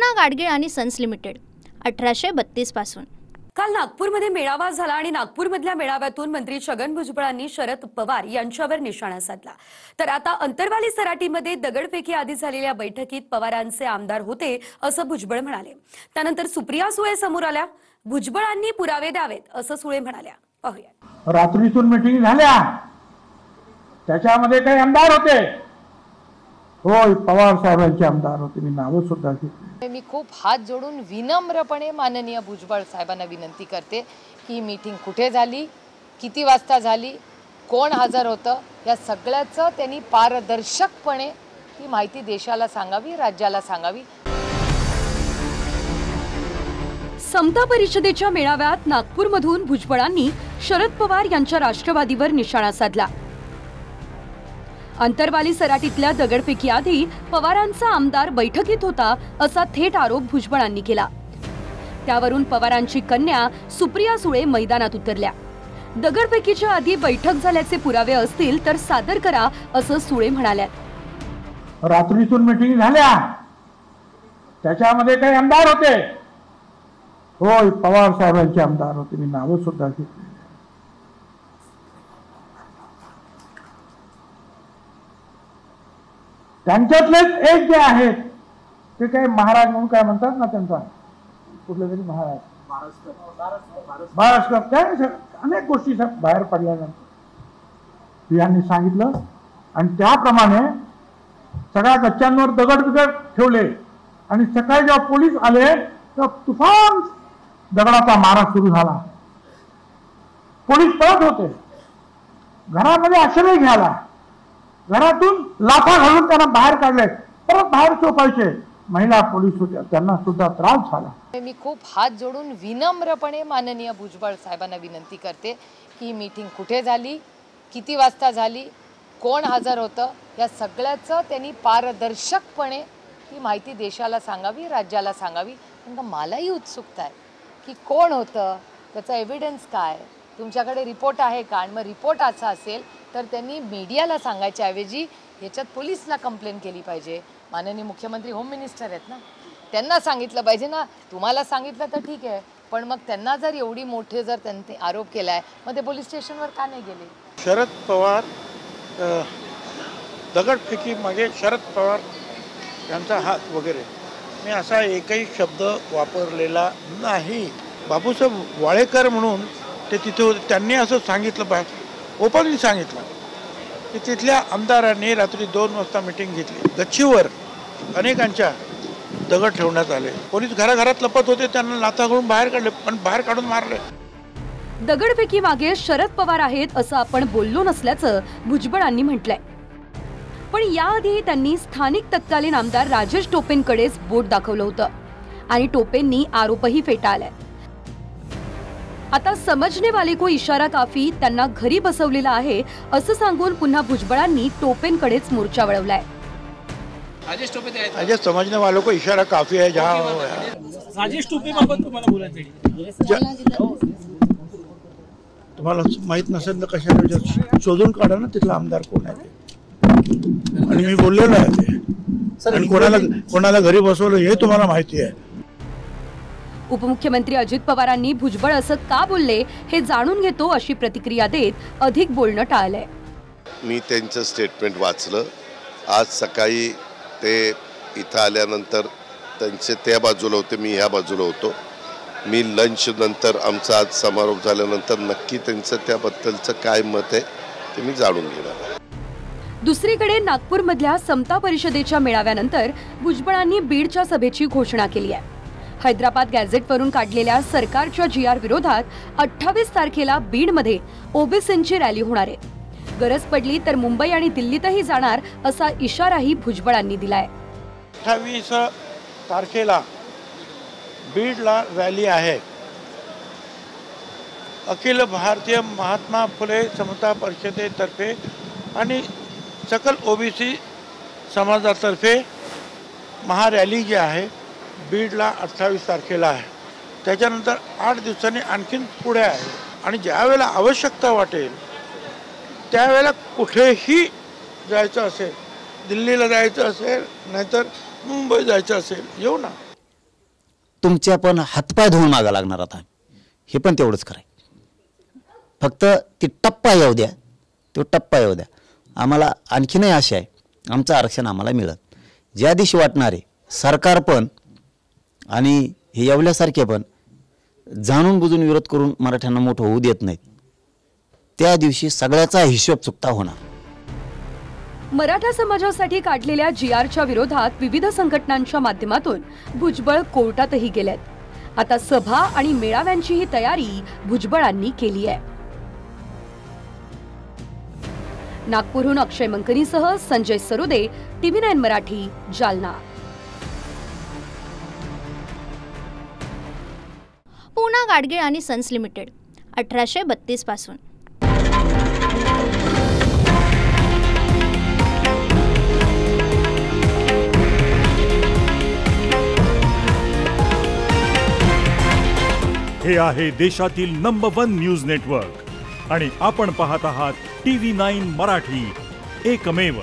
कृष्णा गाडगीळ आणि sons limited 1832 पासून। काल नागपूरमध्ये मेळावा झाला आणि नागपूरमधल्या मेळाव्यातून मंत्री छगन भुजबळांनी शरद पवार यांच्यावर निशाणा साधला। तर आता अंतरवाली सराटीमध्ये दगडफेकी आधी झालेल्या बैठकीत पवारांचे आमदार होते असं भुजबळ म्हणाले। त्यानंतर सुप्रिया सुळे समोर आल्या। भुजबळांनी पुरावे द्यावेत असं सुळे म्हणाल्या। पाहूया। रात्रीतून मीटिंग झाल्या, त्याच्यामध्ये काही आमदार होते। होय, पवार साहेबांचे आमदार होते, मी नाव सुद्धा घेतली। मी खूप हात जोडून विनम्रपणे माननीय भुजबळ साहेबांना विनंती करते की मीटिंग कुठे झाली, किती वाजता झाली, कोण हजर होतं, या सगळ्याचं त्यांनी पारदर्शकपणे ती माहिती देशाला सांगावी, राज्याला सांगावी। समता परिषदेच्या मेळाव्यात नागपूरमधून भुजबळांनी शरद पवार यांच्या राष्ट्रवादीवर निशाणा साधला। अंतरवाली सराटीतल्या दगडफेकी आधी पवारांचा आमदार बैठकीत होता असा थेट आरोप भुजबळांनी केला। त्यावरून पवारांची कन्या सुप्रिया सुळे मैदानात उतरल्या। दगडफेकीच्या आधी बैठक झाल्याचे पुरावे असतील तर सादर करा असं सुळे म्हणाल्या। रात्रीतून मीटिंग झाल्या, त्याच्यामध्ये काही आमदार होते। होय, पवार साहेबांचे आमदार होते, मी नाव सुद्धा घेतली। त्यांच्यातलेच एक जे आहेत ते काही महाराज म्हणून काय म्हणतात ना, त्यांचा कुठले तरी महाराज महाराष्ट्र काय अनेक गोष्टी बाहेर पडल्यानंतर यांनी सांगितलं आणि त्याप्रमाणे सगळ्या गच्च्यांवर दगड बिगड ठेवले आणि सकाळी जेव्हा पोलीस आले तेव्हा तुफान दगडाचा मारा सुरू झाला। पोलीस पळत होते, घरामध्ये आश्रय घ्यायला, घरातून लाथा घालून त्यांना बाहेर काढले, परत बाहेर चोपायचे। महिला पोलीस होत्या, त्यांना सुद्धा त्रास झाला। मी खूप हात जोडून विनम्रपणे माननीय भुजबळ साहेबांना विनंती करते की मीटिंग कुठे झाली, किती वाजता झाली, कोण हजर होतं, या सगळ्याचं त्यांनी पारदर्शकपणे ती माहिती देशाला सांगावी, राज्याला सांगावी। कारण मलाही उत्सुकता आहे की कोण होतं, त्याचा एव्हिडन्स काय, तुमच्याकडे रिपोर्ट आहे का, आणि मग रिपोर्ट असा असेल तर त्यांनी मीडियाला सांगायच्या ऐवजी याच्यात पोलिसला कंप्लेन केली पाहिजे। माननीय मुख्यमंत्री होम मिनिस्टर आहेत ना, त्यांना सांगितलं पाहिजे ना। तुम्हाला सांगितलं तर ठीक आहे, पण मग त्यांना जर एवढी मोठे जर त्यांनी आरोप केलाय, मग ते पोलीस स्टेशनवर का नाही गेले? शरद पवार दगडफेकी मागे शरद पवार यांचा हात वगैरे मी असा एकही शब्द वापरलेला नाही। बापूसाहेब वाळेकर म्हणून ते तिथे होते, त्यांनी असं सांगितलं पाहिजे, ओपनली सांगितलं की तिथल्या आमदारांनी रात्री 2 वाजता मीटिंग घेतली, गच्चीवर अनेकांच्या दगड ठेवण्यात आले, पोलीस घराघरात लपत होते, त्यांना लाथा घालून बाहेर काढले, पण बाहेर काढून मारले। दगडफेकी मागे शरद पवार आहेत असं आपण बोललो नसल्याचं भुजबळांनी म्हटलंय। पण याआधी त्यांनी स्थानिक तत्कालीन आमदार राजेश टोपेंकडेच बोट दाखवलं होतं आणि टोपेंनी आरोपही फेटाळलाय। आता समजने वाले को इशारा काफी त्यांना घरी बसवलेला आहे असं सांगून पुन्हा भुजबळांनी टोपेंकडेच मोर्चा वळवलाय। राजेश समजने वालों को इशारा काफी है, जहाँ राजेश टोपे बाबत तुम्हाला बोलायचं तुम्हाला माहित नसेल तर कशाला शोधून काढा ना तिथला आमदार कोण आहे ते, आणि मी बोललेलो आहे ते, आणि कोणाला घरी बसवलं हे तुम्हाला माहिती आहे। उपमुख्यमंत्री अजित पवारांनी भुजबळ असं का बोलले हे जाणून घेतो अशी प्रतिक्रिया देत अधिक बोलणं टाळलंय। मी त्यांचं स्टेटमेंट वाचलं आज सकाळी, ते इथं आल्यानंतर त्यांचे त्या बाजूला होते, मी ह्या बाजूला होतो। मी लंच नंतर आमचा आज समारोप झाल्यानंतर नक्की त्यांचं त्याबद्दलचं काय मत आहे ते मी जाणून घेणार। दुसरीकडे नागपूरमधल्या समता परिषदेच्या मेळाव्यानंतर भुजबळांनी बीडच्या सभेची घोषणा केली आहे। हैदराबाद गॅझेटवरून काढलेल्या सरकारच्या GR विरोधात 28 तारखेला बीडमध्ये ओबीसींची रॅली होणार आहे। गरज पडली तर मुंबई आणि दिल्लीतही जाणार असा इशाराही भुजबळांनी दिलाय। 28 तारखेला बीडला रॅली आहे। अखिल भारतीय महात्मा फुले समता परिषदेतर्फे आणि सकल ओबीसी समाजातर्फे महारॅली जी आहे बीडला 28 तारखेला आहे। त्याच्यानंतर 8 दिवसांनी आणखीन पुढे आहे, आणि ज्यावेळेला आवश्यकता वाटेल त्यावेळेला कुठेही जायचं असेल, दिल्लीला जायचं असेल नाहीतर मुंबई जायचं असेल, येऊ ना। तुमच्या पण हातपाय धुवून मागा लागणार आता, हे पण तेवढंच खरं आहे. फक्त ती टप्पा येऊ द्या, तो टप्पा येऊ द्या. आम्हाला आणखीनही आशा आहे आमचं आरक्षण आम्हाला मिळत. ज्या दिवशी वाटणार आहे सरकार पण आणि हे येवल्यासारखे पण जाणून बुजून विरोध करून मराठ्यांना मोठं होऊ देत नाहीत, त्या दिवशी सगळ्याचा हिशोब चुकता होणार. मराठा समाजासाठी काढलेल्या GRच्या विरोधात विविध संघटनांच्या माध्यमातून भुजबळ कोर्टातही गेलेत. आता सभा आणि मेळाव्यांचीही तयारी भुजबळांनी केली आहे. नागपूरहून अक्षय मंकनीसह संजय सरोदे, TV9 मराठी, जालना. पूना गाडगीळ आणि सन्स लिमिटेड 1832 पासून. हे आहे देशातील नंबर 1 न्यूज नेटवर्क आणि आपण पाहत आहात TV9 मराठी, एकमेव.